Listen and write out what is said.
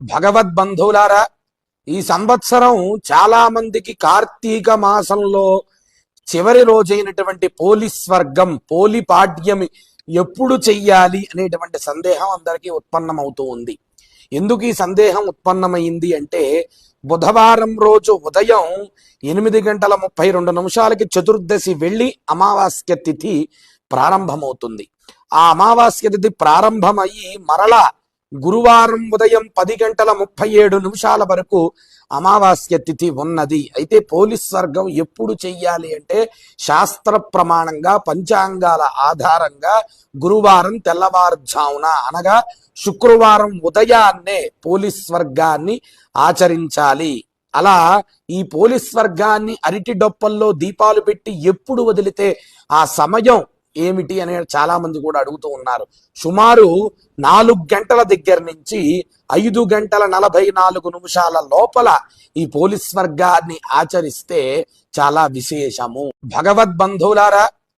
భగవద్బంధువులారా, ఈ సంవత్సరం చాలా మందికి కార్తీక మాసంలో చివరి రోజైనటువంటి పోలీస్ వర్గం పోలిపాడ్యమి ఎప్పుడు చెయ్యాలి అనేటువంటి సందేహం అందరికీ ఉత్పన్నమవుతూ ఉంది. ఎందుకు ఈ సందేహం ఉత్పన్నమైంది అంటే, బుధవారం రోజు ఉదయం 8:32 చతుర్దశి వెళ్ళి అమావాస్య తిథి ప్రారంభమవుతుంది. ఆ అమావాస్య తిథి ప్రారంభమయ్యి మరలా గురువారం ఉదయం 10:37 వరకు అమావాస్య తిథి ఉన్నది. అయితే పోలీస్ వర్గం ఎప్పుడు చెయ్యాలి అంటే, శాస్త్ర ప్రమాణంగా పంచాంగాల ఆధారంగా గురువారం తెల్లవారుజామున అనగా శుక్రవారం ఉదయాన్నే పోలీస్ వర్గాన్ని ఆచరించాలి. అలా ఈ పోలీస్ వర్గాన్ని అరటి డొప్పల్లో దీపాలు పెట్టి ఎప్పుడు వదిలితే ఆ సమయం ఏమిటి అనే చాలా మంది కూడా అడుగుతూ ఉన్నారు. సుమారు 4 గంటల దగ్గర నుంచి 5:44 లోపల ఈ పోలీస్ వర్గాన్ని ఆచరిస్తే చాలా విశేషము. భగవద్బంధువులారా,